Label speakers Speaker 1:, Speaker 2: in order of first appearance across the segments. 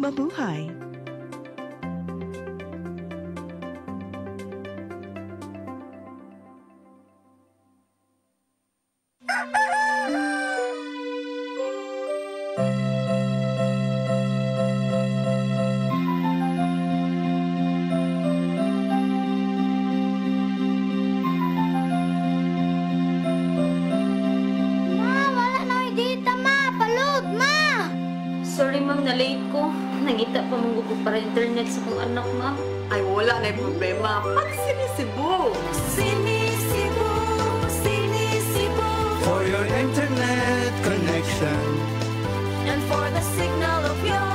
Speaker 1: mabuhay.
Speaker 2: Sorry ma'am, na-late ko. Nangita pa mong gusto para internet sa kong anak ma'am.
Speaker 3: Ay, wala na yung problema. Pag-Sinisibu!
Speaker 4: Sinisibu, Sinisibu.
Speaker 5: For your internet connection
Speaker 4: And for the signal of your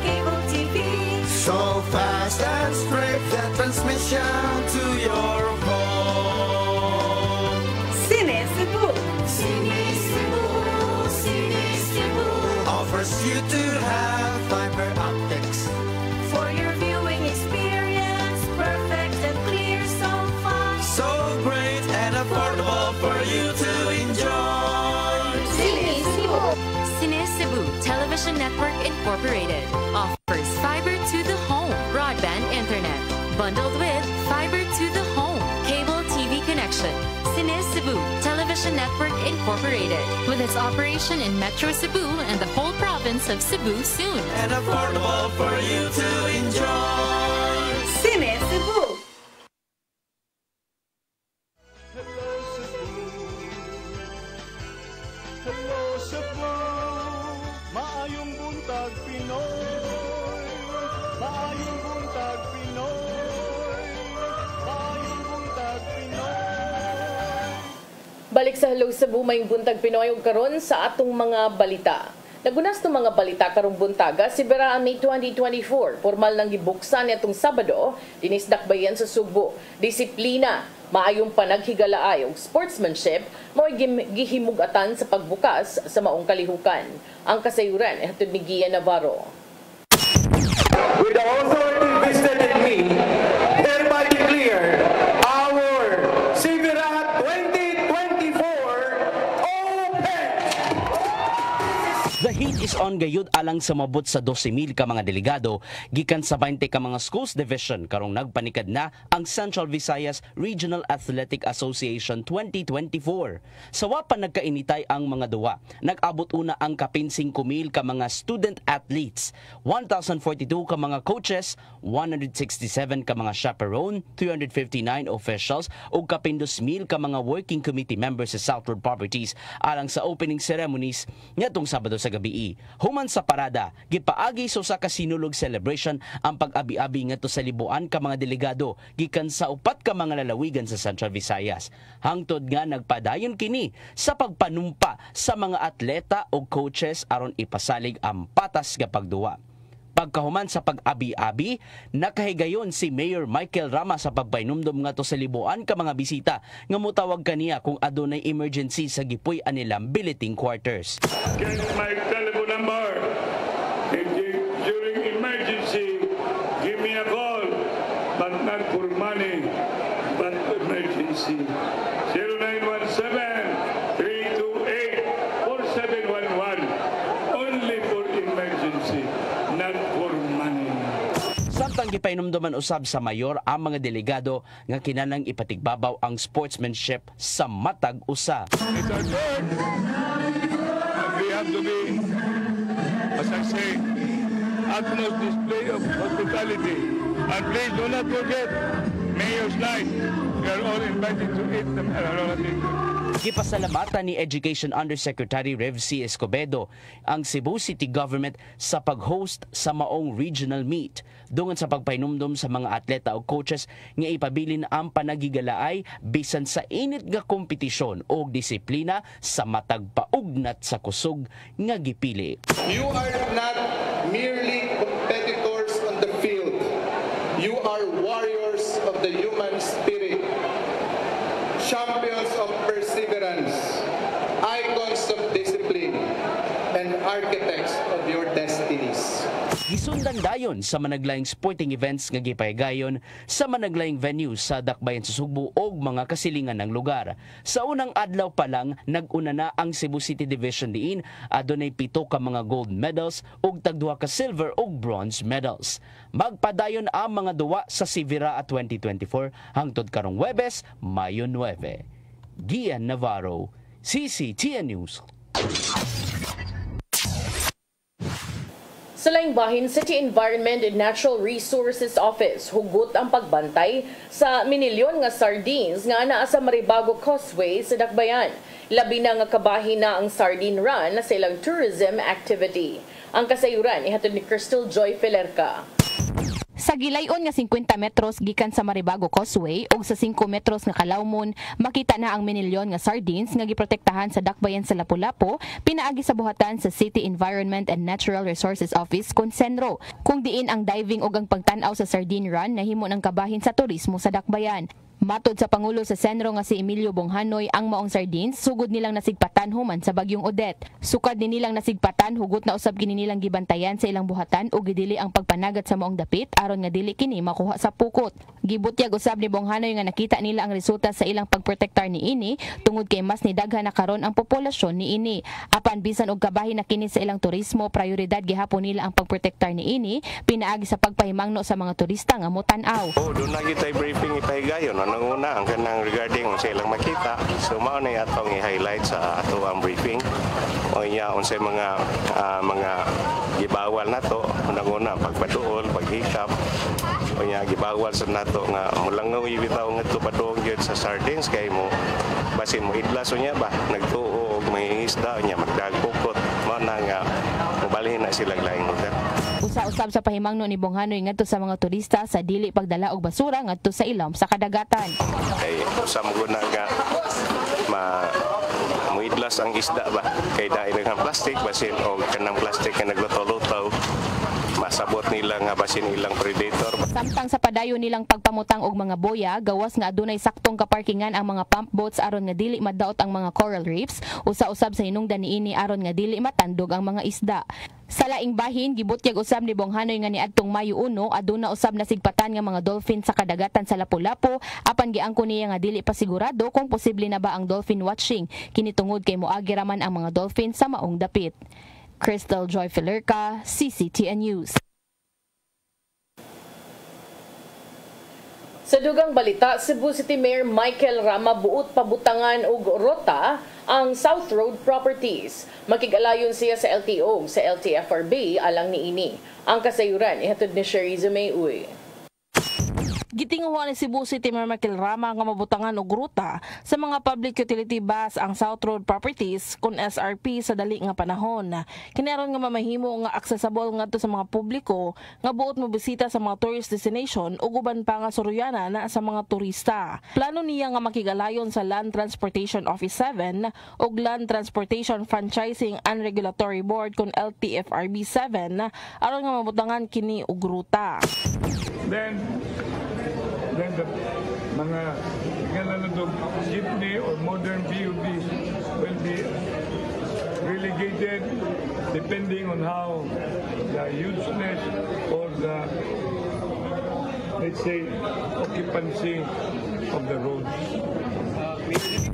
Speaker 4: cable TV.
Speaker 5: so fast and straight, the transmission to your home.
Speaker 3: Sinisibu!
Speaker 4: Sinisibu, Sinisibu.
Speaker 5: Offers you to have fiber optics.
Speaker 4: For your viewing experience, perfect and clear, so fast.
Speaker 5: So great and affordable for you to enjoy.
Speaker 4: Sinisibu.
Speaker 6: Sinisibu Television Network Incorporated offers fiber to the home broadband internet bundled with fiber to the home cable TV connection. Sinisibu Television Network Incorporated with its operation in Metro Cebu and the whole province of Cebu soon.
Speaker 5: And affordable for you to enjoy.
Speaker 3: Sinisibu!
Speaker 7: Hello Cebu, maayong buntag Pinoy, maayong buntag Pinoy, maayong buntag Pinoy.
Speaker 8: Balik sa Hello Cebu, may buntag Pinoy ug karon sa atong mga balita. Nagunas ng mga balita karong buntaga si Beraan May 2024. Formal nang gibuksan nitong Sabado dinis dakbayan sa Subo. Disiplina, maayong panaghigalaay ug sportsmanship mo'y gihimugatan sa pagbukas sa maong kalihukan. Ang kasayuran hatod ni Gian Navarro.
Speaker 9: With the authority vested in me, hereby declare our Sibirat 2024 open!
Speaker 10: The heat is on gayud alang sa mabot sa 12,000 ka mga delegado gikan sa 20 ka mga schools division karong nagpanikad na ang Central Visayas Regional Athletic Association 2024. Sawa pa nagkainitay ang mga duwa. Nag-abot una ang kapin 5,000 ka mga student athletes, 1,042 ka mga coaches, 167 ka mga chaperone, 359 officials ug kapin 2,000 ka mga working committee members sa Southward Properties alang sa opening ceremonies ngadtong Sabado sa gabi. Human sa parada, gipaagi sa kasinulog celebration ang pag-abi-abi ngadto sa libuan ka mga delegado gikan sa upat ka mga lalawigan sa Central Visayas. Hangtod nga nagpadayon kini sa pagpanumpa sa mga atleta o coaches aron ipasalig ang patas nga pagduwa. Pagkahuman sa pag-abi-abi, nakahigayon si Mayor Michael Rama sa pagpainumdum ngadto sa libuan ka mga bisita nga mutawag kaniya kung adunay emergency sa gipuy anilang billeting quarters.
Speaker 7: Get my telephone number. During emergency, give me a call, but not for money, but emergency. 0917-328-4711. Only for emergency, not for money.
Speaker 10: Samtang gipainumduman usab sa mayor ang mga delegado nga kinahanglang ipatigbabaw ang sportsmanship sa matag usa.
Speaker 7: It's our turn. And we have to be, as I say, utmost display of hospitality. And please do not forget Mayor's Night. We are all invited to eat them around.
Speaker 10: Gipasalamatan ni Education Undersecretary Rev C. Escobedo ang Cebu City Government sa pag-host sa maong regional meet dungan sa pagpainumdum sa mga atleta o coaches nga ipabilin ang panagigalaay bisan sa init nga kompetisyon o disiplina sa matag paugnat sa kusog nga gipili.
Speaker 11: You are not merely competitors on the field. You are warriors of the human spirit. Champions of perseverance, icons of discipline, and architects of your destinies.
Speaker 10: Gisundan dayon sa managlaing sporting events nga gipahigayon sa managlaing venues sa Dakbayan sa Sugbo og mga kasilingan ng lugar. Sa unang adlaw pa lang, nag-una na ang Cebu City Division diin adunay 7 ka mga gold medals ug tag 2 ka silver ug bronze medals. Magpadayon ang mga duwa sa Sivira 2024 hangtod karong Huwebes, Mayo 9. Gian Navarro, CCTN News.
Speaker 8: Sa laing bahin, City Environment and Natural Resources Office hugot ang pagbantay sa minilyon nga sardines nga anaa sa Maribago Causeway sa Dakbayan. Labi na nga kabahin na ang sardine run sa ilang tourism activity. Ang kasayuran ihatod ni Crystal Joy Felerca.
Speaker 1: Sa gilayon nga 50 metros gikan sa Maribago Causeway ug sa 5 metros nga kalawmon, makita na ang minilyon nga sardines nga giprotektahan sa Dakbayan sa Lapu-Lapu, pinaagi sa buhatan sa City Environment and Natural Resources Office Concenro, kung diin ang diving ug ang pagtan-aw sa sardine run nahimo ng kabahin sa turismo sa Dakbayan. Matod sa Pangulo sa Senro nga si Emilio Bonghanoy, ang maong sardines sugod nilang nasigpatan human sa bagyong Odette. Sukad ni nilang nasigpatan, hugot na usab kini nilang gibantayan sa ilang buhatan ug gidili ang pagpanagat sa maong dapit aron nga dili kini makuha sa pukot. Gibutyag usab ni Bonghanoy nga nakita nila ang resulta sa ilang pagprotektar niini tungod kay mas nidaghan na karon ang populasyon niini. Apan bisan og kabahin na kini sa ilang turismo, prioridad gihapon nila ang pagprotektar niini pinaagi sa pagpahimangno sa mga turista nga motan-aw.
Speaker 12: Doon na kita briefing ipahigayon. Nang una ang kanang regarding sa ilang makita, so mao na atong i-highlight sa ato ang briefing o niya unsay mga gibawal nato. Unang-una pagpaduol, paghikap o niya gibawal sa nato nga mulangaw ibitaw ngadto paduong gyud sa sardines kay mo basin mo idlas unya ba nagtuo og may isda unya magdagpukot mo na nga mobalhin na silang laing lugar.
Speaker 1: Usa-usab sa pahimangno ni Bonghanoy ngadto sa mga turista sa dili pagdala og basura ngadto sa ilom sa kadagatan.
Speaker 12: Kay usa mo guna nga muidlas ang isda ba kay dai daghang plastic basin og kanang plastic nga nagluto-luto masabot nila nga basin ilang predator.
Speaker 1: Samtang sa padayon nilang pagpamutang og mga boya, gawas nga adunay saktong kaparkingan ang mga pump boats aron nga dili madaot ang mga coral reefs, usa-usab sa hinungdan niini aron nga dili matandog ang mga isda. Sa laing bahin, gibutyag usab ni Bonghanoy nga niadtong Mayo 1 aduna usab nasigpatan nga mga dolphin sa kadagatan sa Lapu-Lapu, apan giangko niya nga dili pa sigurado kung posible na ba ang dolphin watching kini tungod kay moagi raman ang mga dolphin sa maong dapit. Crystal Joy Felerca, CCTN News.
Speaker 8: Sa dugang balita, Cebu City Mayor Michael Rama buot pabutangan og rota ang South Road Properties. Makigalayon siya sa LTO sa LTFRB alang niini. Ang kasayuran ihatod ni Sheriza May Uy.
Speaker 13: Gitinguhan ni Cebu City Mayor Michael Rama nga mabutangan og ruta sa mga public utility bus ang South Road Properties kun SRP sa dali nga panahon. Kinaron nga mamahimo nga accessible ngadto sa mga publiko nga buot mobisita sa mga tourist destination ug uban pa nga suruyana na sa mga turista. Plano niya nga makigalayon sa Land Transportation Office 7 ug Land Transportation Franchising and Regulatory Board kun LTFRB 7 aron nga mabutangan kini og ruta.
Speaker 7: Then the mga galaludog jeepney or modern BUVs will be relegated depending on how the useless or the, let's say, occupancy of the roads.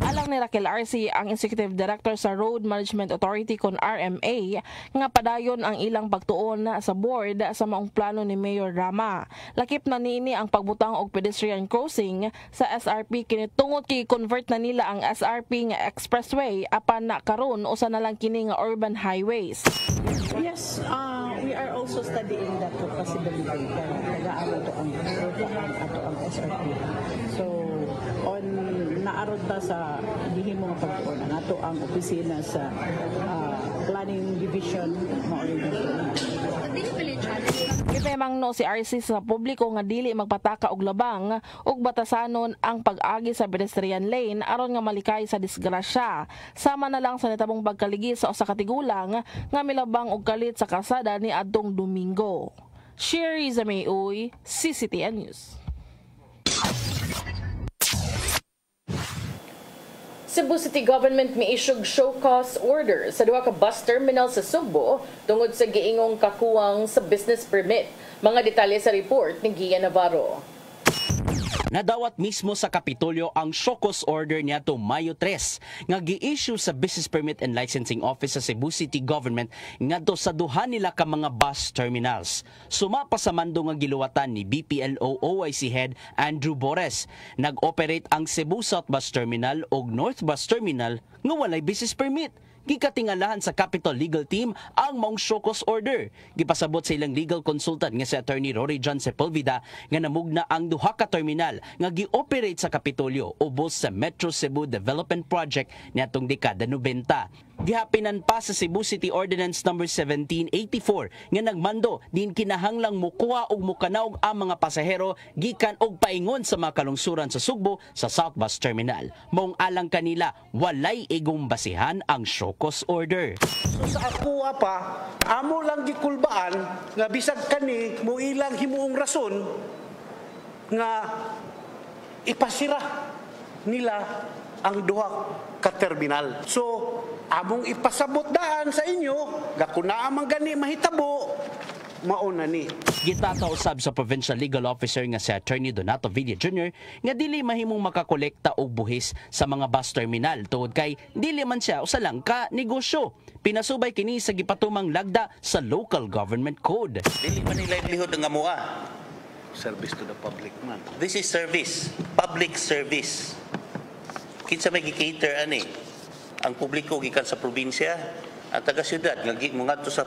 Speaker 13: Alang ni Raquel Arce, ang Executive Director sa Road Management Authority kon RMA, nga padayon ang ilang pagtuon sa board sa maong plano ni Mayor Rama. Lakip na niini ang pagbutang og pedestrian crossing sa SRP kini tungod kay convert na nila ang SRP nga expressway apan na karon usa na lang kini nga urban highways.
Speaker 14: Yes, we are also studying that possibility. Nag-aaral to ang SRP. So on naarod ta sa gihimo nga pagtuon nato ang opisina sa planning division mo
Speaker 13: Ipemangno si RC sa publiko nga dili magpataka og labang ug batasanon ang pag-agi sa pedestrian lane aron nga malikay sa disgrasya. Sama na lang sa nitabong pagkaligi sa usa ka tigulang nga milabang og kalit sa kalsada ni adtong Domingo. Sheriza May Uy, CCTN News.
Speaker 8: Cebu City Government miisyog show cause order sa duha ka bus terminal sa Sugbo tungod sa giingong kakuwang sa business permit. Mga detalye sa report ni Gian Navarro.
Speaker 10: Nadawat mismo sa Kapitolyo ang show cause order niadto Mayo 3 nga gi-issue sa Business Permit and Licensing Office sa Cebu City Government ngadto sa duha nila ka mga bus terminals. Sumapa sa mando nga giluwatan ni BPLO OIC Head Andrew Bores. Nag-operate ang Cebu South Bus Terminal ug North Bus Terminal nga walay business permit. Gikatingalahan sa Capitol Legal Team ang maong show cause order. Gipasabot sa ilang legal consultant nga si Attorney Rory John Sepulveda nga namugna ang duha ka terminal nga gi-operate sa Kapitolyo ubos sa Metro Cebu Development Project niadtong dekada 90. Gihapinan pa sa Cebu City Ordinance No. 1784 nga nagmando din kinahanglang mukuha og mukanaog ang mga pasahero gikan og paingon sa mga kalungsuran sa Sugbo sa South Bus Terminal. Maong alang kanila walay igong basihan ang show cause order.
Speaker 15: So sa akuha pa, amo lang gikulbaan nga bisag kani mo ilang himuong rason nga ipasira nila ang duha ka terminal. So among ipasabot daan sa inyo, gakuna amang gani mahitabo, mauna ni.
Speaker 10: Gitata usab sa Provincial Legal Officer nga si Attorney Donato Villa Jr. nga dili mahimong makakolekta og buhis sa mga bus terminal tungod kay dili man siya usa lang ka negosyo. Pinasubay kini sa gipatumang lagda sa Local Government Code.
Speaker 16: Dili man ni livelihood nga mua.
Speaker 15: Service to the public man.
Speaker 16: This is service, public service. Kinsa may gi-cater ani? Ang publiko gikan sa probinsya, ang taga-syudad ngadto sa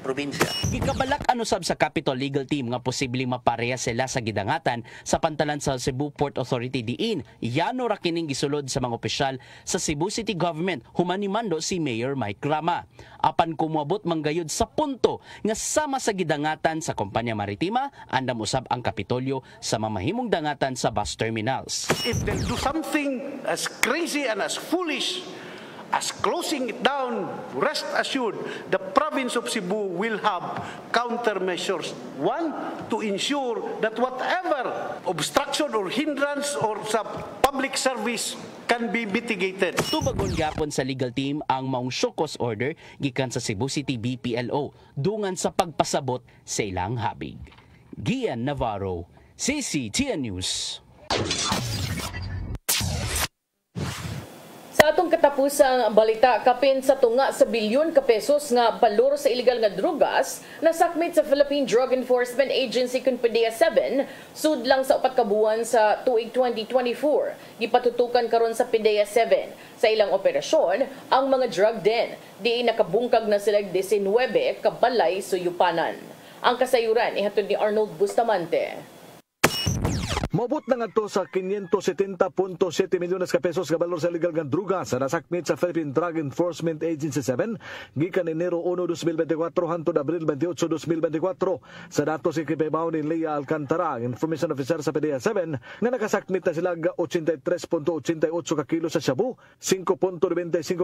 Speaker 16: probinsya.
Speaker 10: Gikabalak anusab sa Capitol Legal Team nga posibleng mapareha sila sa gidangatan sa pantalan sa Cebu Port Authority diin. Yano ra kining gisulod sa mga opisyal sa Cebu City Government human ni mando si Mayor Mike Rama. Apan kumuabot manggayod sa punto nga sama sa gidangatan sa kompanya maritima, andam usab ang Kapitolyo sa mamahimong dangatan sa bus terminals.
Speaker 15: If they do something as crazy and as foolish as closing it down, rest assured, the province of Cebu will have countermeasures. One, to ensure that whatever obstruction or hindrance or sa public service can be mitigated.
Speaker 10: Tubagon gyapon sa legal team ang maong show cause order gikan sa Cebu City BPLO dungan sa pagpasabot sa ilang habig. Gian Navarro, CCTN News.
Speaker 8: Sa atong katapusang balita, kapin sa tunga sa bilyon ka pesos nga balor sa illegal nga drugas nasakmit sa Philippine Drug Enforcement Agency kun PDEA 7 sudlang sa 4 ka buwan sa tuig 2024. Gipatutukan karon sa PDEA 7 sa ilang operasyon ang mga drug den. Di nakabungkag na sila 19 ka balay suyupanan. Ang kasayuran ihatod ni Arnold Bustamante.
Speaker 17: Mabot na nga to sa 570.7 milyones ka pesos ka balor sa illegal nga drugas sa nasakmit sa Philippine Drug Enforcement Agency 7 gikan Enero 1, 2024 hangtod Abril 28, 2024 sa datos si Kipebaw ni Lea Alcantara, Information Officer sa PDEA 7 nga nakasakmit na sila 83.88 ka kilo sa shabu, 5.95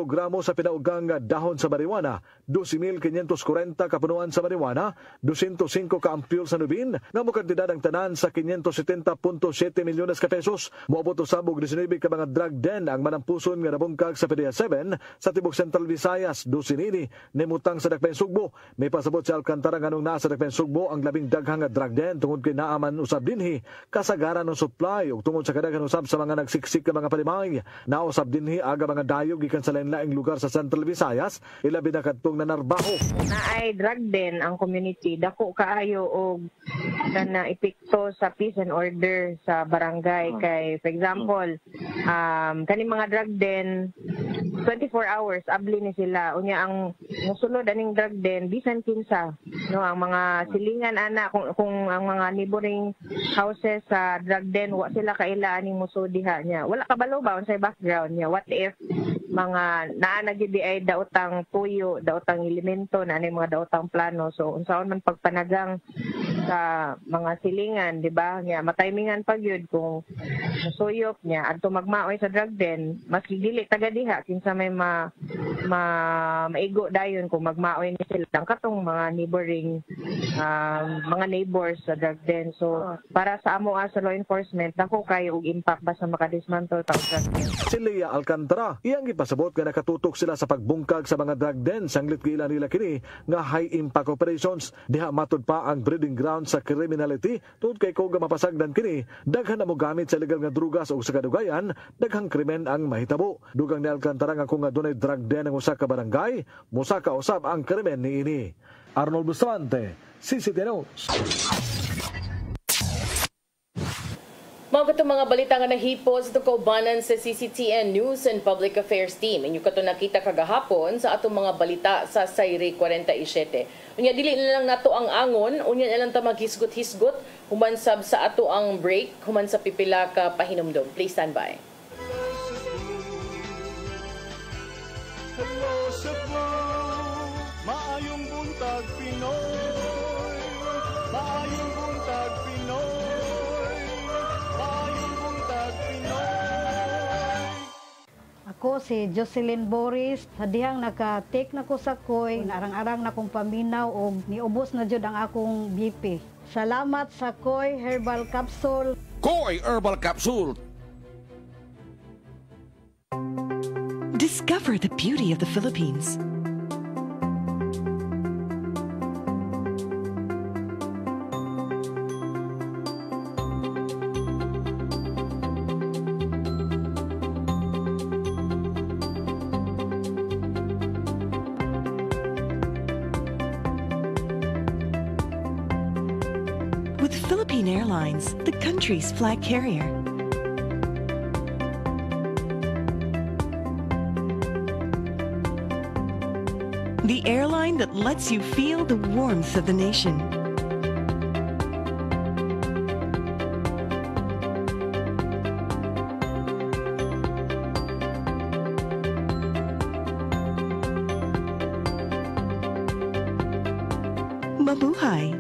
Speaker 17: gramo sa pinaugang dahon sa marijuana, 12,540 ka punuan sa marijuana, 205 ka ampule sa nubin, nga mo kantidad ang tanan sa 570.7 milyones ka pesos. Moabot usabog 19 ka mga drug den ang manampuson nga nabungkag sa PDEA 7 sa tibok Central Visayas. 12 nini nimutang sa Dakbayan Sugbo. May pasabot sa Alcantara nganong naa sa Dakbayan Sugbo ang labing daghang nga drug den tungod kay naaman usab dinhi kasagaran ng supply ug tungod sa kadaghan usab sa mga nagsiksik nga mga palimay. Nausab dinhi aga mga dayog gikan sa lain-laing lugar sa Central Visayas ilabi na kadtong nanarbaho.
Speaker 18: Naay drug den ang community dako kaayo og na epekto sa peace and order sa barangay kay for example kani mga drug den 24 hours abli ni sila unya ang mosulod aning drug den bisan kinsa no ang mga silingan ana kung ang mga neighboring houses sa drug den wa sila kaila aning musud diha nya wala kabalo ba unsay background nya what if mga naa na gyud ay daotang tuyo daotang elemento na aning mga daotang plano so unsaon man pagpanagang sa mga silingan, di ba? Nya matimingan pag yun kung musuyop niya adto magmaoy sa drug den, mas dili taga diha kinsa may maigo dayon kung magmaoy ni sila ang katong mga neighboring mga neighbors sa drug den. So para sa amo sa law enforcement dako kayo og impact basta makadismantle ta og drug den.
Speaker 17: Si Lea Alcantara, iyang ipasabot nga nakatutok sila sa pagbungkag sa mga drug den sanglit giila nila kini nga high impact operations. Diha matud pa ang breeding ground sa criminality tungod kay kung mapasagdan kini daghan na mo gamit sa legal nga drugas o sa kadugayan daghang krimen ang mahitabo. Dugang ni Alcantara nga kung adunay drug den ang usa ka barangay musaka usab ang krimen niini. Arnold Bustamante, CCTV News.
Speaker 8: Mga katong mga balita nga nahipos ito kaubanan sa CCTN News and Public Affairs Team. Inyo kato nakita kagahapon sa atong mga balita sa Sayri 47. Unya dili na lang nato ang angon, unya na lang ta maghisgot-hisgot humansab sa ato ang break, human sa pipila ka pahinumdom. Please stand by.
Speaker 5: Hello Cebu, maayong buntag Pinoy, maayong buntag Pinoy, maayong buntag Pinoy.
Speaker 19: Ako si Jocelyn Boris, sa dihang naka-take na ko sa koy, narang-arang na kong paminaw o niubos na jud ang akong BP. Salamat sa Koy Herbal Capsule.
Speaker 20: Koy Herbal Capsule.
Speaker 21: Discover the beauty of the Philippines. With Philippine Airlines, the country's flag carrier. The airline that lets you feel the warmth of the nation. Mabuhay!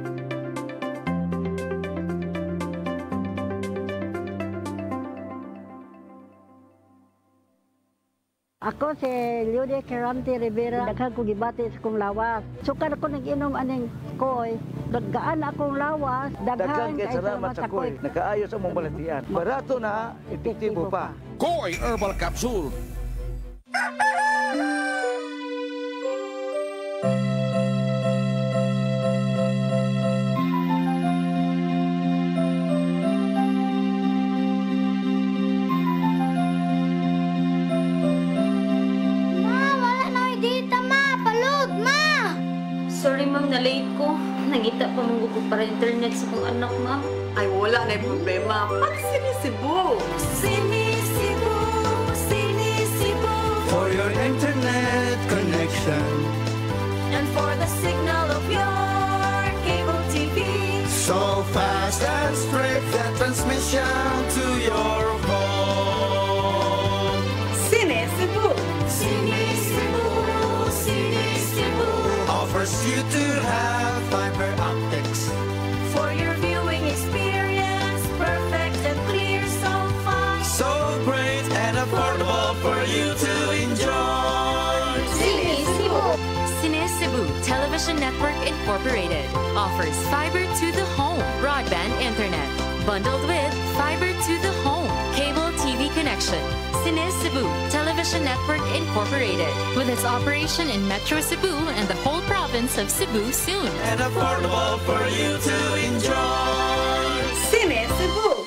Speaker 19: Ako si Lude Kerante Rivera, daghang ko gibati sa kong lawas. Sukan ako nag-inom aning koy, gaan akong lawas, daghan kay salamat sa koy.
Speaker 20: Nakaayos ang mong balatian. Barato na, epektibo pa. Koy Herbal Capsule.
Speaker 2: Sorry ma'am, na-late ko. Nangita pa mong gusto para internet sa kong anak ma'am.
Speaker 3: Ay wala na problema. Pag sinisibo.
Speaker 4: Sinisibo, sinisibo.
Speaker 5: For your internet connection.
Speaker 4: And for the signal of your cable TV.
Speaker 5: So fast and straight, the transmission to your home.
Speaker 3: Sinisibo.
Speaker 4: Sinisibo, sinisibo.
Speaker 5: Offers you to have fiber optics.
Speaker 4: For your viewing experience, perfect and clear, so fast.
Speaker 5: So great and affordable for you to enjoy.
Speaker 6: Sinisibo. Sinisibo Television Network Incorporated offers fiber to the home broadband internet bundled with fiber to the home cable TV connection. Sinisibo Television Network Incorporated with its operation in Metro Cebu and the whole province of Cebu soon.
Speaker 5: And affordable for you to enjoy.
Speaker 3: Sinisibo.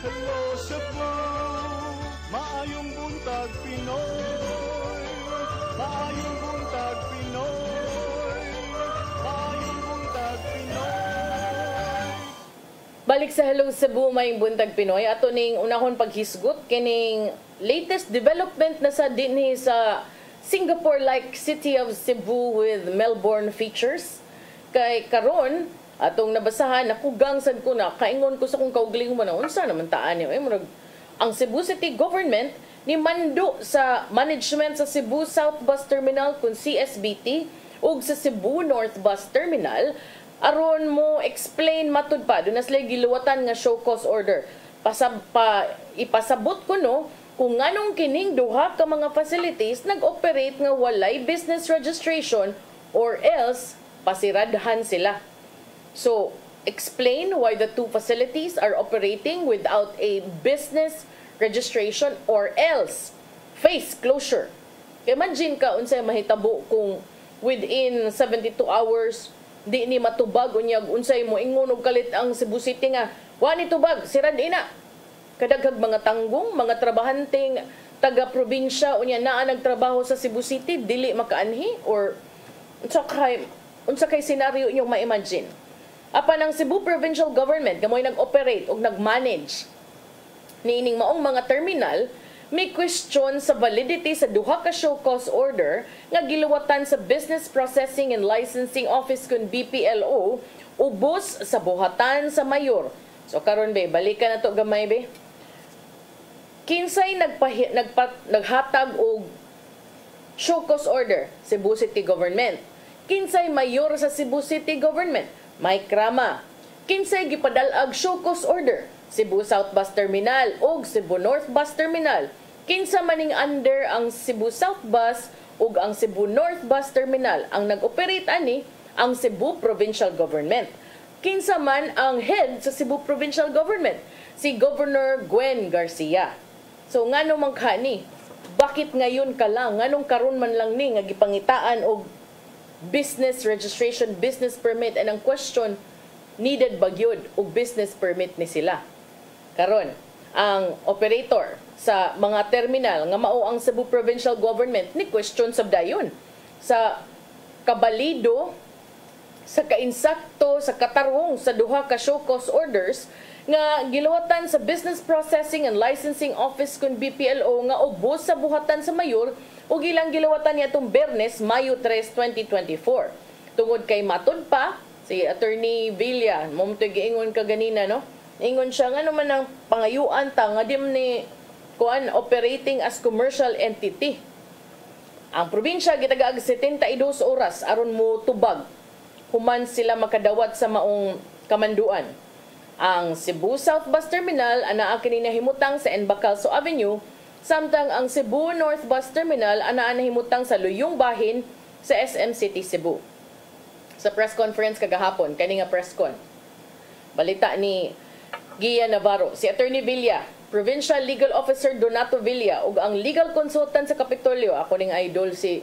Speaker 5: Hello Cebu, maayong buntag Pinoy. Maayong buntag Pinoy. Maayong buntag Pinoy.
Speaker 8: Balik sa Hello Cebu, may buntag Pinoy. Ato ning unahon paghisgot kining latest development na sa dinhi sa Singapore-like city of Cebu with Melbourne features. Kay karon atong nabasahan, nakugang sad ko na, kaingon ko sa kong kaugaling mo na, unsa naman taan niyo. Ang Cebu City Government ni mando sa management sa Cebu South Bus Terminal kung CSBT ug sa Cebu North Bus Terminal aron mo explain matud pa doon na sila giluwatan nga show cause order. Ipasabot ko no kung nganong kining duha ka mga facilities nag-operate nga walay business registration or else pasiradhan sila. So, explain why the two facilities are operating without a business registration or else face closure. Imagine ka unsay mahitabo kung within 72 hours di ni matubag unyag unsay mo ingon og kalit ang Cebu City nga wa ni tubag sirad ina. Kadaghag mga tanggong, mga trabahanting taga-probinsya unya naa nagtrabaho sa Cebu City dili makaanhi or unsa kay scenario inyong ma-imagine. Apan ang Cebu Provincial Government kamoy nag-operate o nag-manage niining maong mga terminal, may question sa validity sa duha ka show cause order nga giluwatan sa Business Processing and Licensing Office kun BPLO ubos sa buhatan sa mayor. So karon be, balikan na to gamay be. Kinsay naghatag og show cause order? Cebu City Government. Kinsay mayor sa Cebu City Government? Mike Rama. Kinsay gipadalag show cause order? Cebu South Bus Terminal ug Cebu North Bus Terminal. Kinsa maning under ang Cebu South Bus ug ang Cebu North Bus Terminal. Ang nag-operate ani ang Cebu Provincial Government. Kinsa man ang head sa Cebu Provincial Government? Si Governor Gwen Garcia. So ngano man kani? Bakit ngayon ka lang? Nganong karon man lang ni nga gipangitaan og business registration, business permit, and ang question, needed ba gyud og business permit ni sila? Karon, ang operator sa mga terminal nga mao ang Cebu Provincial Government ni question sab dayon sa kabalido, sa kainsakto, sa katarong sa duha ka show cause orders nga giluwatan sa Business Processing and Licensing Office kun BPLO nga ubos sa buhatan sa mayor ug ilang gilawatan niya itong Bernes, Mayo 3, 2024. Tungod kay matud pa, si Attorney Villa, momto giingon ka ganina, no? Ingon siya, nga naman ang pangayuan ta, nga dim ni operating as commercial entity. Ang probinsya, gitagaag 72 oras, aron mo tubag, human sila makadawat sa maong kamanduan. Ang Cebu South Bus Terminal, anaa kini nahimutang sa Embacalso Avenue, samtang ang Cebu North Bus Terminal anaan nahimutang sa Luyong Bahin sa SM City, Cebu. Sa press conference kagahapon, kani nga press con, balita ni Gia Navarro, si Attorney Villa, Provincial Legal Officer Donato Villa ug ang legal consultant sa Kapitolyo, ako ning idol si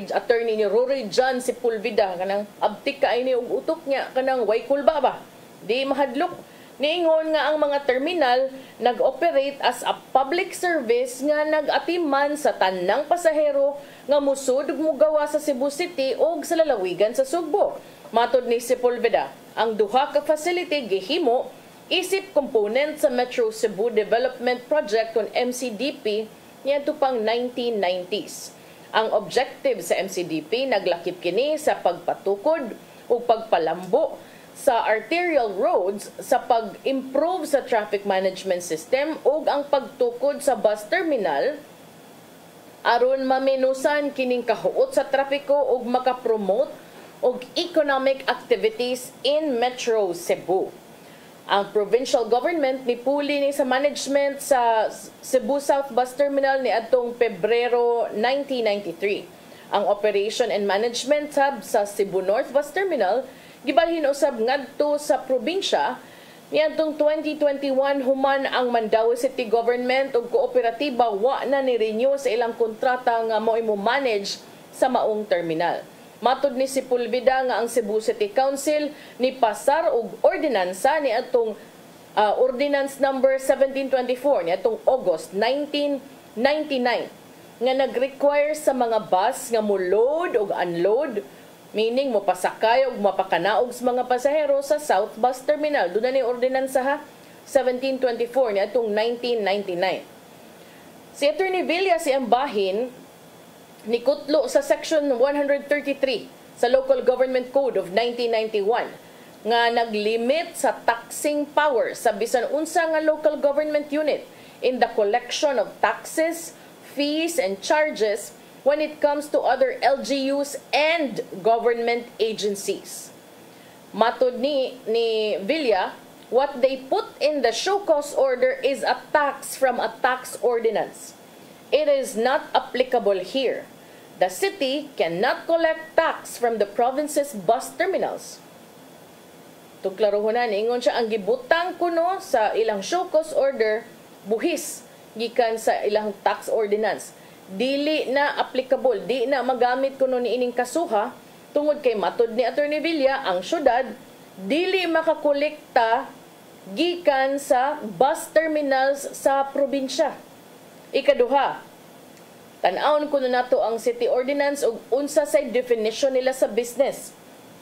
Speaker 8: Attorney ni Rory John Sepulveda, kanang abtik ka ini og utok niya, kanang way kulba ba? Di mahadlok. Niingon nga ang mga terminal nag-operate as a public service nga nag-atiman sa tanang pasahero nga musud ug mugawa sa Cebu City ug sa lalawigan sa Sugbo. Matod ni Sepulveda, ang duha ka facility gihimo isip component sa Metro Cebu Development Project kon MCDP niadto pang 1990s. Ang objective sa MCDP naglakip kini sa pagpatukod ug pagpalambo sa arterial roads sa pag-improve sa traffic management system ug ang pagtukod sa bus terminal aron maminusan kining kahuot sa trapiko ug makapromote og economic activities in Metro Cebu. Ang provincial government nipuli ni sa management sa Cebu South Bus Terminal ni adtong Pebrero 1993. Ang operation and management hub sa Cebu North Bus Terminal gibalhin usab ngadto sa probinsya niadtong 2021 human ang Mandaue City Government ug kooperatiba wa na ni-renew sa ilang kontrata nga mao manage sa maong terminal. Matud ni Sepulveda nga ang Cebu City Council ni pasar og ordinansa ni atong Ordinance number 1724 niadtong August 1999 nga nag-require sa mga bus nga mo-load o unload, meaning mo pasakay o mapakanaog sa mga pasahero sa South Bus Terminal. Doon na ni ordinansa ha, 1724 niadtong 1999. Si Attorney Villa si ambahin ni kutlo sa Section 133 sa Local Government Code of 1991 nga naglimit sa taxing power sa bisan unsa nga local government unit in the collection of taxes, fees, and charges when it comes to other LGUs and government agencies. Matod ni Villa, what they put in the show cause order is a tax from a tax ordinance. It is not applicable here. The city cannot collect tax from the province's bus terminals. Tuklarohunan, ingon siya, ang gibutang kuno sa ilang show cause order, buhis, gikan sa ilang tax ordinance. Dili na applicable, di na magamit kuno ni ining kasuha, tungod kay matod ni Attorney Villa, ang syudad, dili makakolekta gikan sa bus terminals sa probinsya. Ikaduha, tan-awon kuno nato ang city ordinance ug unsa say definition nila sa business.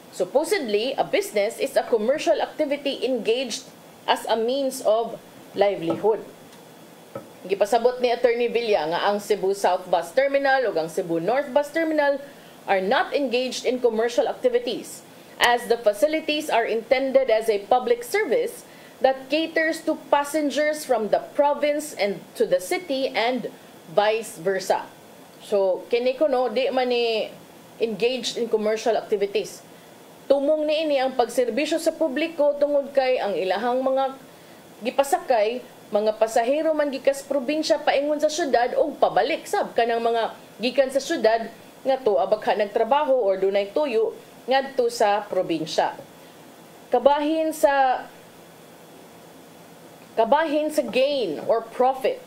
Speaker 8: Supposedly, a business is a commercial activity engaged as a means of livelihood. Gipasabot ni Attorney Villa nga ang Cebu South Bus Terminal ug ang Cebu North Bus Terminal are not engaged in commercial activities, as the facilities are intended as a public service that caters to passengers from the province and to the city and vice versa. So, kini kuno di man ni engaged in commercial activities. Tumong niini ang pagserbisyo sa publiko tungod kay ang ilahang mga gipasakay, mga pasahero man gikas probinsya paingon sa syudad o pabalik sab kanang mga gikan sa syudad nga to abagha nagtrabaho or dunay tuyo ngadto sa probinsya. Kabahin sa gain or profit.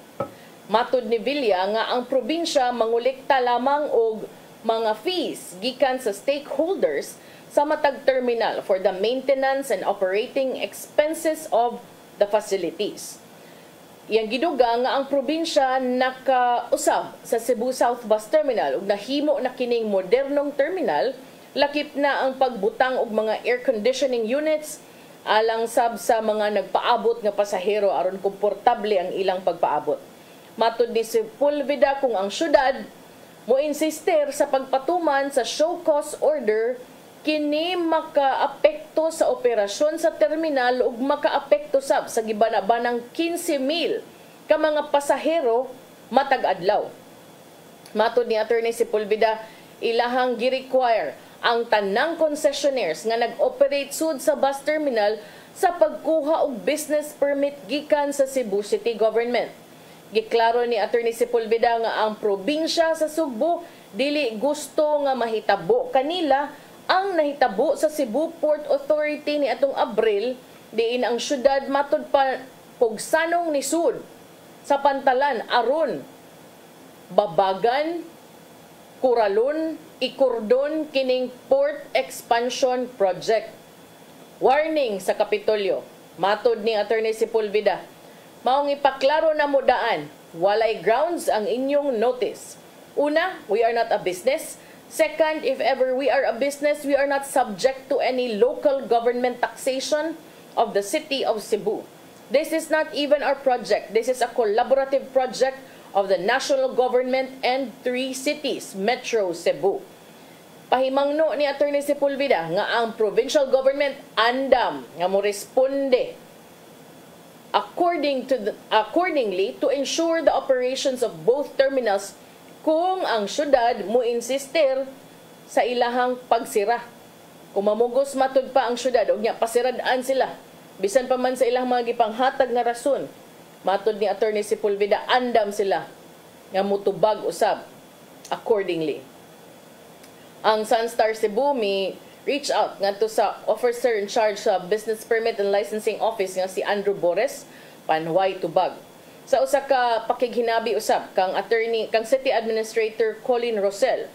Speaker 8: Matud ni Villa nga ang probinsya mangolekta lamang og mga fees gikan sa stakeholders sa matag terminal for the maintenance and operating expenses of the facilities. Iyang giduga nga ang probinsya nakausab sa Cebu South Bus Terminal ug nahimo na kining modernong terminal, lakip na ang pagbutang og mga air conditioning units alang sab sa mga nagpaabot nga pasahero aron komportable ang ilang pagpaabot. Matud ni Sepulveda kung ang syudad mo insister sa pagpatuman sa show cause order, kini makaapekto sa operasyon sa terminal ug makaapekto sab sa gibanabanang 15,000 ka mga pasahero matag adlaw. Matud ni Attorney Sepulveda, ilahang gi-require ang tanang concessionaires nga nag-operate sud sa bus terminal sa pagkuha og business permit gikan sa Cebu City Government. Giklaro ni Attorney Sepulveda nga ang probinsya sa Sugbo dili gusto nga mahitabo kanila ang nahitabo sa Cebu Port Authority ni atong Abril, diin ang syudad matud pa pugsanong ni sud sa pantalan aron babagan, kuralon, ikordon kining port expansion project. Warning sa Kapitolyo, matud ni Attorney Sepulveda, maong ipaklaro na mo daan, walay grounds ang inyong notice. Una, we are not a business. Second, if ever we are a business, we are not subject to any local government taxation of the city of Cebu. This is not even our project. This is a collaborative project of the national government and 3 cities, Metro Cebu. Pahimangno ni Attorney Sepulveda nga ang provincial government andam nga mo responde accordingly to ensure the operations of both terminals kung ang syudad mo insister sa ilahang pagsira. Kung mamugos matud pa ang syudad, o niya, pasiradaan sila. Bisan pa man sa ilang mga gipanghatag na rason, matud ni Attorney Sepulveda, andam sila nga mutubag usab accordingly. Ang Sunstar Cebu may reach out ngadto sa officer in charge sa Business Permit and Licensing Office nga si Andrew Bores panhuay tubag. Sa usa ka pakighinabi usab kang City Administrator Colin Rosell,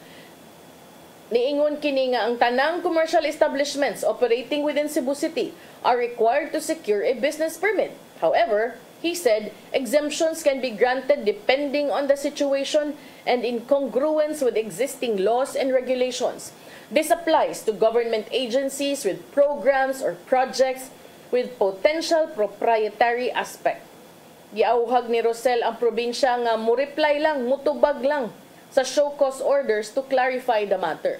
Speaker 8: Niingon kini nga ang tanang commercial establishments operating within Cebu City are required to secure a business permit. However, he said exemptions can be granted depending on the situation and in congruence with existing laws and regulations. This applies to government agencies with programs or projects with potential proprietary aspect. Giauhag ni Rosel ang probinsya nga mo-reply lang, mutubag lang sa show cause orders to clarify the matter.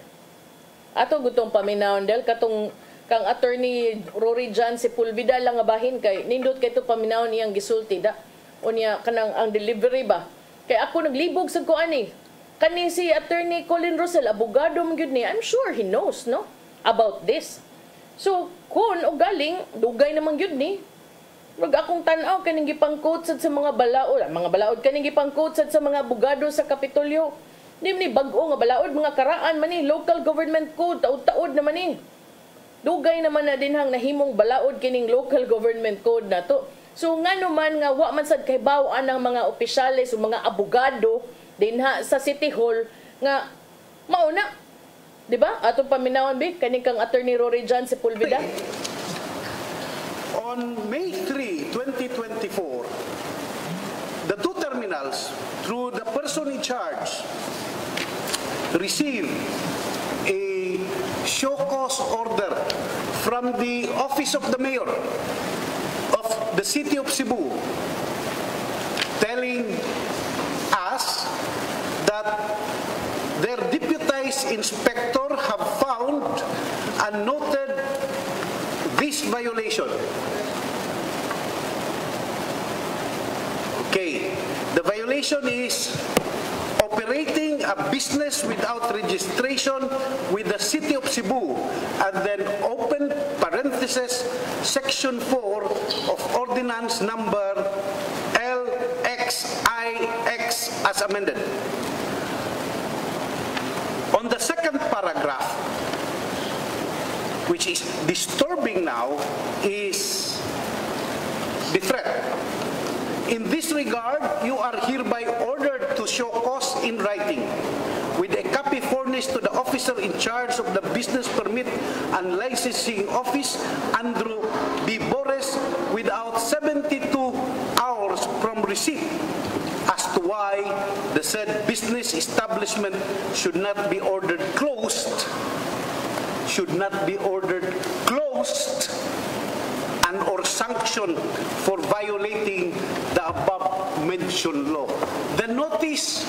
Speaker 8: Ato gutong paminawon del katong kang attorney Rory John Sepulveda lang nga bahin kay nindot kay to paminawon iyang gisulti da unya kanang ang delivery ba kay ako naglibog sa ko ani kani si attorney Colin Rosel abogado man gyud ni, I'm sure he knows no about this. So kun og galing dugay naman gyud ni wag akong tan-aw kaning gipang-quote sa mga balaod kaning gipang-quote sa mga abogado sa Kapitolyo. Di ni bag-o nga balaod mga karaan man ni local government code taud-taud naman ni. Dugay naman na dinhang nahimong balaod kining local government code na to. So ngano man nga wa man sad kay baw-an ang mga opisyales o mga abogado dinha sa City Hall nga mauna. Di ba? Atong paminawon bi kaning kang attorney Rory John Sepulveda.
Speaker 15: On May 3, 2024, the two terminals, through the person in charge, received a show cause order from the office of the mayor of the city of Cebu, telling us that their deputized inspector have found and noted this violation. Okay, the violation is operating a business without registration with the city of Cebu, and then open parenthesis section 4 of ordinance number LXIX as amended. On the second paragraph, which is disturbing now, is the threat. In this regard, you are hereby ordered to show cause in writing, with a copy furnished to the officer in charge of the Business Permit and Licensing Office, Andrew B. Bores, without 72 hours from receipt, as to why the said business establishment should not be ordered closed, and or sanctioned for violating the above-mentioned law. The notice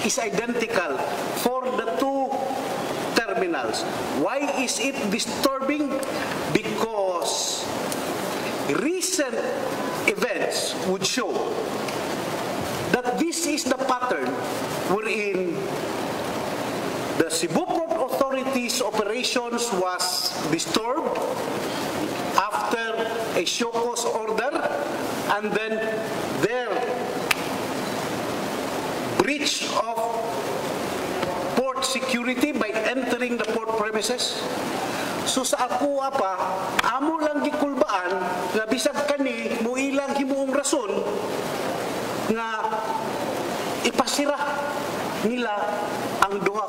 Speaker 15: is identical for the two terminals. Why is it disturbing? Because recent events would show that this is the pattern wherein the Cebu Port Authority's operations was disturbed after a show cause order, and then their breach of port security by entering the port premises. So sa ako pa, amo lang gikulbaan nga bisag kani mo ilang himuong rason nga ipasira nila ang duha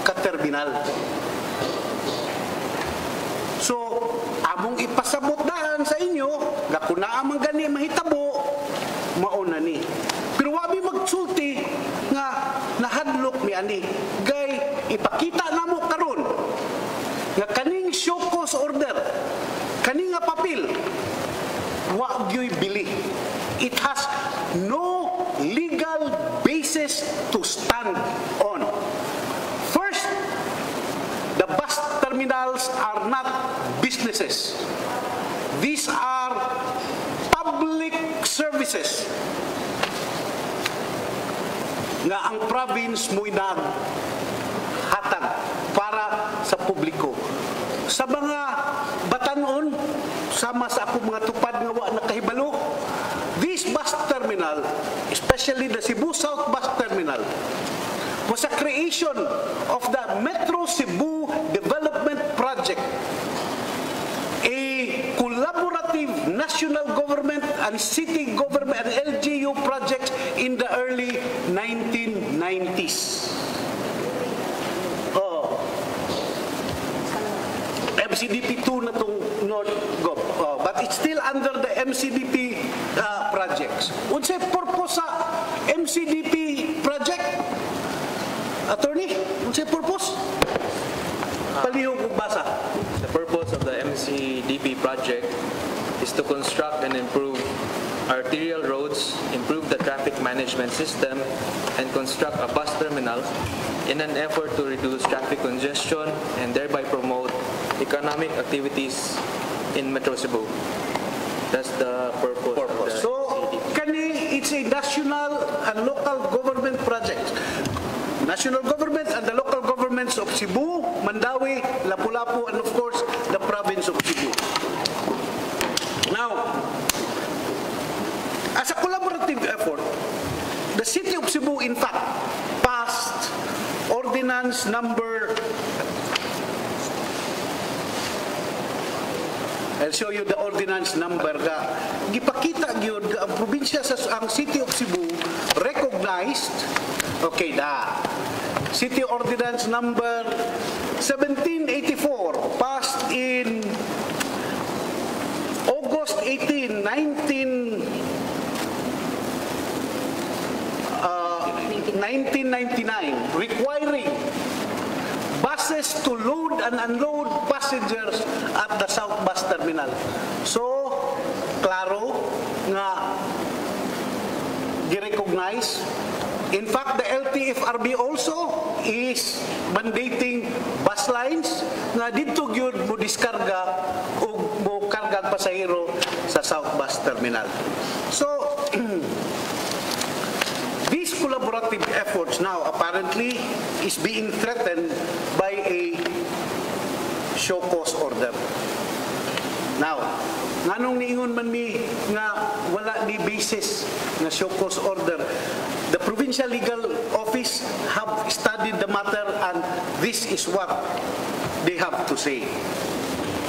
Speaker 15: ka terminal. So, among ipasabot daan sa inyo, nga kung naamang gani mahitabo, mauna ni. Pero wabi magsulti nga nahadlok ni ani. Gay, ipakita na mo karon nga kaning show cause order, kaning nga papel, wa gyoy bili. It has no legal basis to stand on. First, the bus terminals are not businesses. These are public services nga ang province mo'y naghatag para sa publiko. Sa mga batanon, sama sa ako mga tupad nga wa nakahibalo, this bus terminal, especially the Cebu South Bus Terminal, was a creation of the Metro Cebu Development Project, a collaborative national government and city government and LGU project in the early 1990s. MCDP2 na itong North Gov. But it's still under the MCDP projects. Unsay purpose sa MCDP project? Attorney, unsay purpose? Palihog ug basa.
Speaker 9: The purpose of the MCDP project is to construct and improve arterial roads, improve the traffic management system, and construct a bus terminal in an effort to reduce traffic congestion and thereby promote economic activities in Metro Cebu. That's the purpose. Of the
Speaker 15: So, kani, it's a national and local government project. National government and the local governments of Cebu, Mandawi, Lapu-Lapu, and of course, the province of Cebu. Now, as a collaborative effort, the City of Cebu, in fact, passed Ordinance number, I'll show you the ordinance number ga gipakita gyud ang probinsya sa ang City of Cebu recognized, okay na, City Ordinance number 1784 passed in August 18, 1999, requiring buses to load and unload passengers at the South Bus Terminal. So, klaro nga gi-recognize. In fact, the LTFRB also is mandating bus lines na dito gyud mo diskarga o mo kargang pasahero sa South Bus Terminal. So, these collaborative efforts now apparently is being threatened by a show cause order. Now, nganong niingon man mi nga wala ni basis na show cause order? The Provincial Legal Office have studied the matter and this is what they have to say.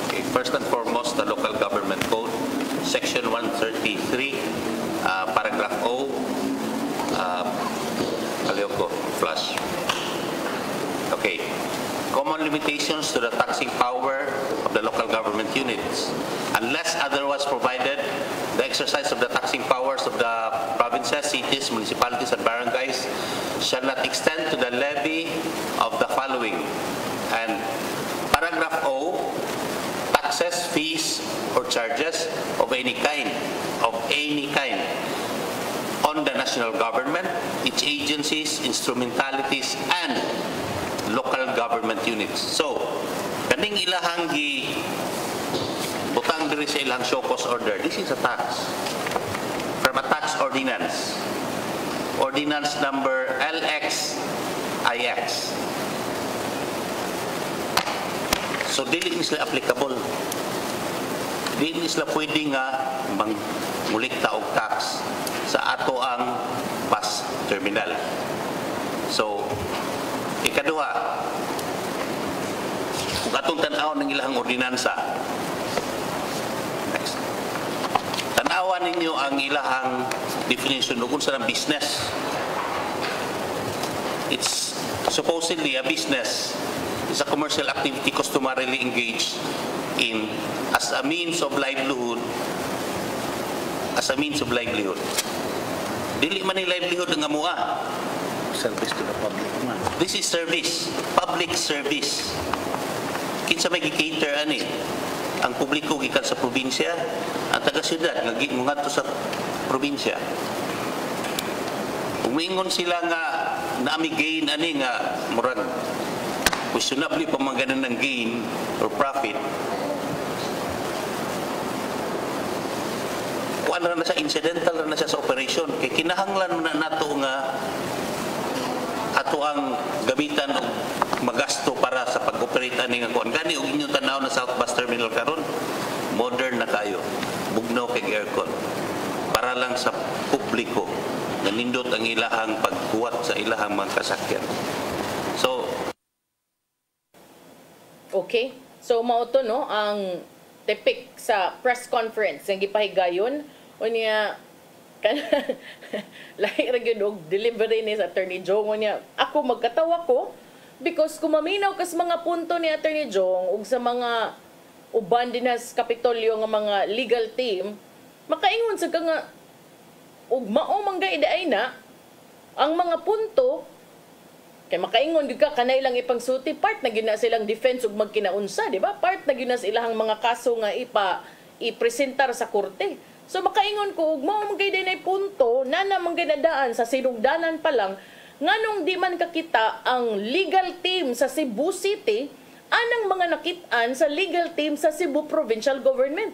Speaker 16: Okay, first and foremost, the Local Government Code, Section 133, Paragraph O, Kalioko, flush. Okay. Common limitations to the taxing power of the local government units. Unless otherwise provided, the exercise of the taxing powers of the provinces, cities, municipalities, and barangays shall not extend to the levy of the following. And Paragraph O, taxes, fees, or charges of any kind, on the national government, its agencies, instrumentalities, and local government units. So, kaning ilahang butang diri sa ilang show cause order, this is a tax from a tax ordinance. Ordinance number LXIX. So, dili ni sila applicable. Dili ni sila pwede nga mulikta og tax sa ato ang bus terminal. So, ikaduha, kung atong tanaw ng ilang ordinansa, next, tanawan ninyo ang ilang definition kung saan business. It's supposedly a business is a commercial activity customarily engaged in as a means of livelihood. Dili man ni livelihood ang amua.
Speaker 15: Service to the public man.
Speaker 16: This is service, public service. Kinsa may gi-cater ani ang publiko gikan sa probinsya, ang taga-syudad ngadto sa probinsya. Umingon sila nga naami gain ani nga murag questionably pamaganan ng gain or profit. Kuan ra na sa incidental ra na siya sa operation kay kinahanglan na nato nga ato ang gamitan og magasto para sa pag-operate ani nga kuan gani og inyong tanaw na South Bus Terminal karon modern na kayo, bugnaw kay aircon para lang sa publiko na nindot ang ilahang pagkuwat sa ilahang mga kasakyan. So
Speaker 8: okay, so mao to no ang tipik sa press conference nga gipahigayon unya lahi ra gyud og delivery ni sa Attorney Jong unya ako magkatawa ko because kung maminaw kas mga punto ni Attorney Jong ug sa mga uban din sa Kapitolyo nga mga legal team, makaingon sa ka nga ug mao man gay daay na ang mga punto kay makaingon gyud ka kanay lang ipangsulti, part na gyud na silang defense ug magkinaunsa, di ba? Part na gyud na ilang mga kaso nga ipresentar sa korte. So makaingon ko ug mao man gay daay punto na namang ginadaan sa sinugdanan pa lang nganong di man kakita ang legal team sa Cebu City anang mga nakitaan sa legal team sa Cebu Provincial Government.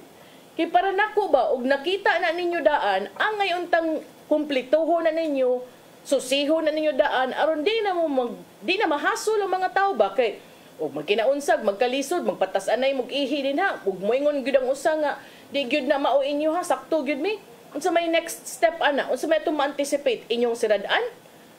Speaker 8: Kay para nako ba og nakita na ninyo daan ang ngayon tang kumplituho na ninyo, susiho na ninyo daan aron di na mahasol ang mga tao ba kay og magkinaunsag, magkalisod, magpatas-anay, mag-ihi din ha. Ug moingon gyud ang usa nga di gyud na mao inyo ha, sakto gyud mi. Unsa may next step ana? Unsa may anticipate inyong siradaan?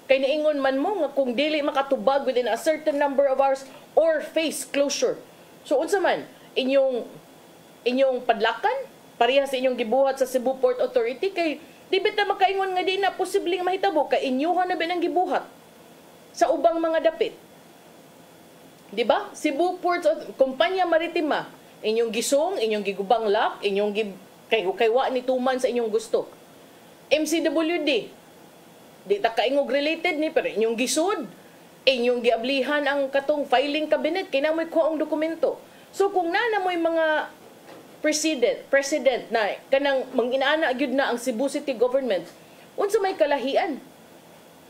Speaker 8: Kay niingon man mo nga kung dili makatubag within a certain number of hours or face closure. So unsa man inyong padlakan pareha sa inyong gibuhat sa Cebu Port Authority kay di bita makaingon nga di na posibleng mahitabo kay inyuhan na ba nang gibuhat sa ubang mga dapit. Di ba? Cebu Port Kompanya Maritima, inyong gisong, inyong gigubang lock, inyong kaywa ni tuman sa inyong gusto. MCWD, di ta kaingog related ni pero inyong gisud, inyong giablihan ang katong filing cabinet kinamoy ko ang dokumento. So kung nana mo'y mga president na kanang manginaana gyud na ang Cebu City government, unsa may kalahian?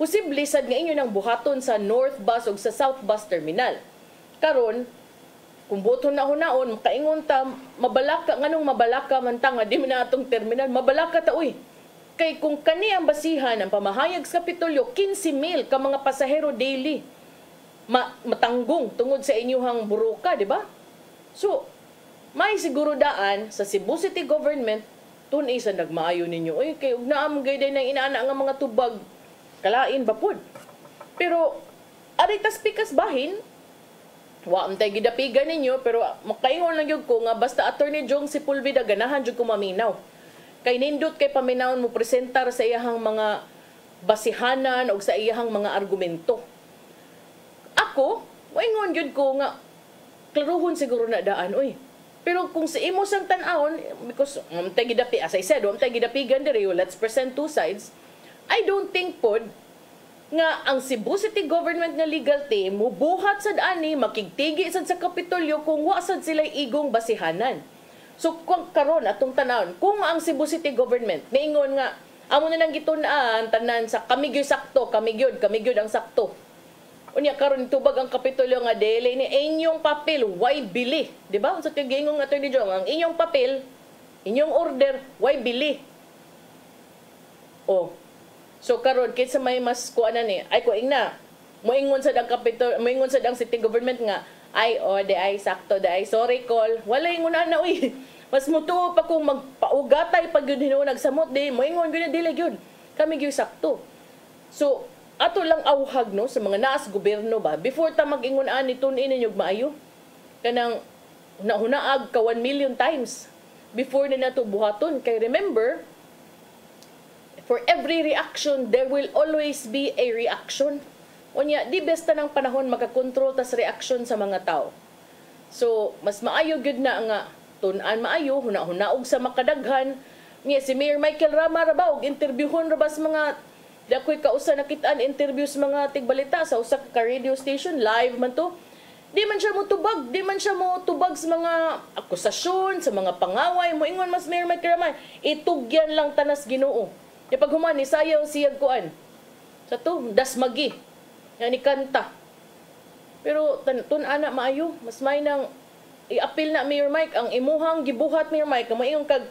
Speaker 8: Posible sad nga inyo nang buhaton sa North Bus o sa South Bus Terminal. Karon, kung boton na hunaon, kaingon ta, mabalaka, nganong mabalaka man ta nga, di man na atong terminal, mabalaka ta, uy. Kay kung kani ang basihan, ang pamahayag sa Kapitolyo, 15,000 ka mga pasahero daily, matanggong tungod sa inyuhang buruka, di ba? So, may siguro daan sa Cebu City Government, tunay sa nagmaayo ninyo, uy, kay ugnaam gayday na inaana nga mga tubag, kalain ba pod? Pero, aritas pikas bahin, wa amtay gidapigan ninyo, pero makaingon lang yun ko nga basta Attorney Jong Sepulveda ganahan jud ko maminaw. Kay nindot kay paminawon mo presentar sa iyahang mga basihanan o sa iyahang mga argumento. Ako, waingon yun ko nga, klaruhon siguro na daan, uy. Pero kung sa imo sang tan-awon, because amtay gidapi, as I said, amtay gidapigan diri, let's present two sides, I don't think pod nga ang Cebu City Government nga legal team mubuhat sad ani makigtigi sad sa Kapitolyo kung wa sad sila igong basihanan. So kung karon atong tanawon kung ang Cebu City Government niingon nga amo na nang gitun-an tanan sa kami gyud sakto, kami gyud ang sakto. Unya karon tubag ang Kapitolyo nga dili ni inyong papel why bili, di ba? Unsa kay gingon nga Attorney Jong, ang inyong papel, inyong order why bili. Oh, so karon kinsa may mas kuanan ni ay kuing na moingon sa dang Kapitolyo, moingon sa dang city government nga ay di ay sakto di ay sorry call wala ingon na uy mas mutuo pa kung magpaugatay pag yun hinunag samot di moingon gyud dili gyud kami gyud sakto. So ato lang awhag no sa mga naas gobyerno ba before ta mag-ingon ani tun-in ninyo maayo kanang hunaag ka 1 million times before na nato buhaton kay remember, for every reaction, there will always be a reaction. Unya, di besta ng panahon makakontrol tas reaction sa mga tao. So, mas maayo gyud na nga tun-an maayo, huna-hunaog sa makadaghan. Niya, si Mayor Michael Rama rabaw, interviewon ra ba sa mga, dakoy kausa nakitaan interview sa mga tigbalita sa usa ka radio station, live man to. Di man siya mo tubag sa mga akusasyon, sa mga pangaway, moingon mas Mayor Michael Rama, itugyan lang tanas Ginoo. E pag human, isayaw siyag kuan. Sa to, dasmagi. Yan ni kanta. Pero, tun-ana maayo. Mas may nang i-appeal na Mayor Mike. Ang imuhang gibuhat Mayor Mike. Maayong kag,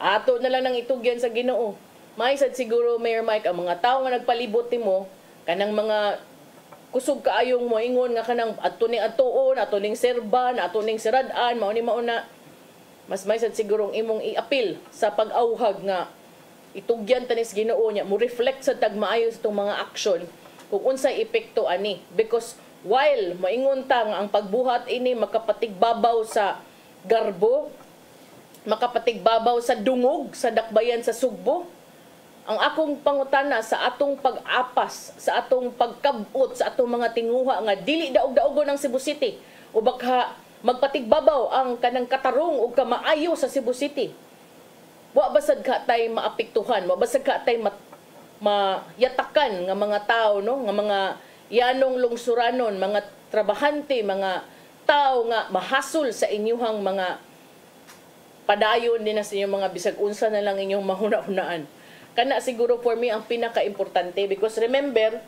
Speaker 8: ato na lang nang itugyan sa Ginoo. May sad siguro Mayor Mike, ang mga tao nga nagpalibot mo, kanang mga kusog kaayong mo, ingon nga kanang ato ning atuon, ato ning serban, ato ning siradan, mauna. Mas may sad siguro imong i-appeal sa pag-awhag nga itugyan tanis Ginoo niya mo reflect sa tagmaayo sa itong mga aksyon kung unsay epekto ani because while moingon ta nga ang pagbuhat ini makapatigbabaw sa garbo, makapatigbabaw sa dungog sa dakbayan sa Sugbo, ang akong pangutana sa atong pag-apas, sa atong pagkabot sa atong mga tinguha nga dili daog-daogon ng Cebu City o baka magpatigbabaw ang kanang katarong o kamaayo sa Cebu City. Wa basad ka tay maapektuhan, wa basad ka tay mayatakan nga mga tao, no, nga mga yanong lungsuranon, mga trabahante, mga tao nga mahasol sa inyuhang mga padayon din na sa inyong mga bisag unsa na lang inyong mahuna-hunaan. Kana siguro for me ang pinaka-importante, because remember,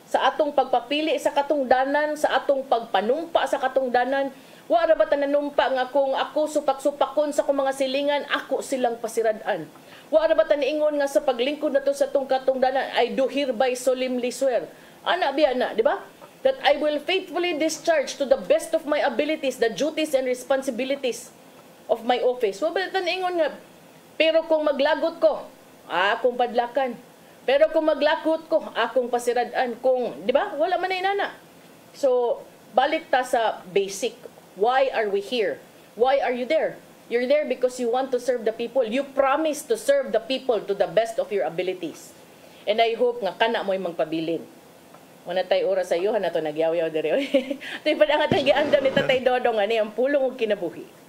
Speaker 8: sa atong pagpapili sa katungdanan, sa atong pagpanumpa sa katungdanan, wa ra ba ta nanumpa nga kung ako supak-supakon sa akong mga silingan, ako silang pasiradaan. Wa ra ba ta niingon nga sa paglingkod nato sa atong katungdanan, I do hereby solemnly swear. Ana biya na, di ba? That I will faithfully discharge to the best of my abilities the duties and responsibilities of my office. Wa ba ta niingon nga, pero kung maglagot ko, akong padlakan. Pero kung maglakot ko, akong pasiradaan. Kung, di ba? Wala man na inana. So, balik ta sa basic. Why are we here? Why are you there? You're there because you want to serve the people. You promise to serve the people to the best of your abilities. And I hope nga kana mo'y magpabilin. Wala tayo oras sa iyo, na ito nagyaw-yaw dire. Ito yung padangat ang giandam ni Tatay Dodong, ani ang pulong og kinabuhi.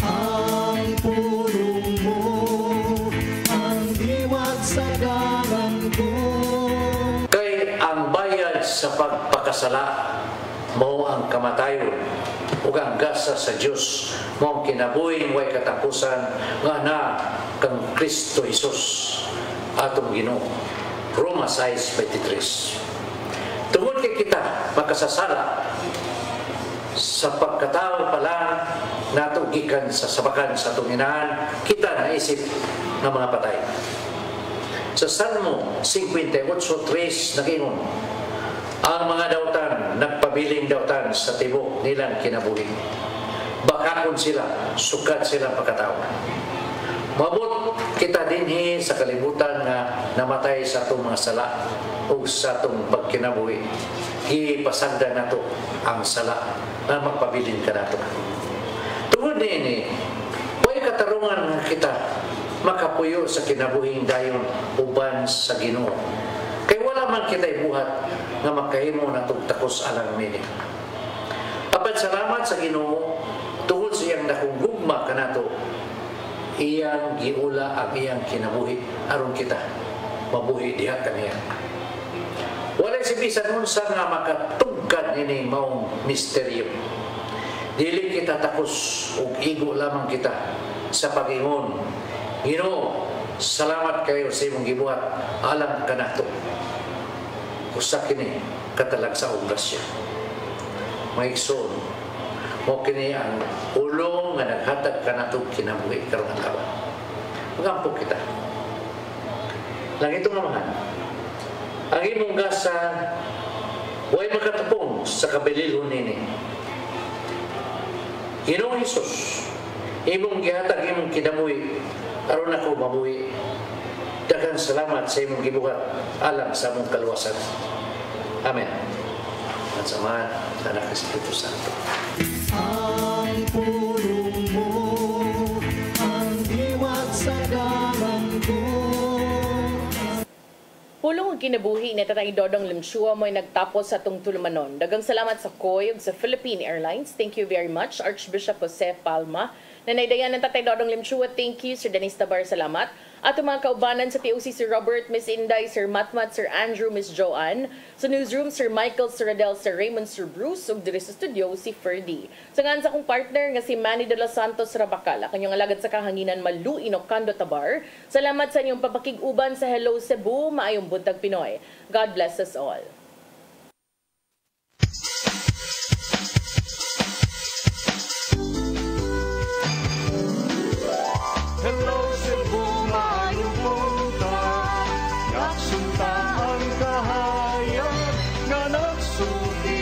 Speaker 5: Ang pulong mo, ang diwat sa galang ko.
Speaker 11: Kay ang bayad sa pagpakasala mo ang kamatayon ug ang gasa sa Dios mo ang kinabuhi way katapusan nga na kang Kristo Jesus atong Ginoo. Roma 6:23. Tungod kay kita makasasala sa pagkatao pa lang nato gikan sa sabakan sa tunginahan, kita naisip ng mga patay. Sa Salmo 58:3 nagingon, ang mga dautan, nagpabiling dautan sa tibok nilang kinabuhi. Bakakon sila, sukat silang pagkatao. Mabot kita dinhi sa kalibutan nga namatay sa itong mga sala o sa itong pagkinabuhi. Ipasagdan nato ang sala na magpabiling ka nato. Tungod nini, huwag katarungan kita makapuyo sa kinabuhing dayon uban sa Ginoo. Kay wala man kita'y buhat nga makahimo natong takos alang mini. Apan salamat sa Ginoo tungod sa iyang dakong gugma kanato, iyang giula ang iyang kinabuhi aron kita mabuhi diha kaniya. Wala si bisan unsa nga makatugkad ini maong misteryo. Dili kita takos ug igo lamang kita sa pag-ingon, Ginoo, salamat kayo sa imong gibuhat alang kanato. Usa kini katalagsaong grasya. Maigsoon, mo kini ang ulong nga naghatag kanato kinabuhi karon ang kawan. Magampo kita. Lang itong namahan. Ang imong gasa way makatapong sa kabililhon nini. Ginoong Hesus, imong gihatag imong kinabuhi aron ako mabuhi. Daghang salamat sa imong gibuhat alang sa among kaluwasan. Amen. At samahan sa anak ng Espiritu Santo.
Speaker 5: Ang pulong mo, ang diwat sa galang ko.
Speaker 8: Pulong ang kinabuhi ni Tatay Dodong Limshua mo'y nagtapos sa itong tulumanon. Dagang salamat sa COY ug sa Philippine Airlines. Thank you very much, Archbishop Jose Palma. Nanaydayan ng Tatay Dodong Limshua, thank you. Sir Dennis Tabar, salamat. At mga kaubanan sa TOC, Sir Robert, Miss Inday, Sir Matmat, Sir Andrew, Miss Joanne. Sa newsroom, Sir Michael, Sir Adel, Sir Raymond, Sir Bruce, ug diri sa studio, si Ferdy. Sa ngan sa akong partner nga si Manny de los Santos Rabacala, kanyang alagad sa kahanginan Malu Inocando Tabar. Salamat sa inyong papakig-uban sa Hello Cebu, maayong buntag Pinoy. God bless us all.
Speaker 5: Hello Cebu, maayong buntag. Nagsunta ang kahayag nga nagsugi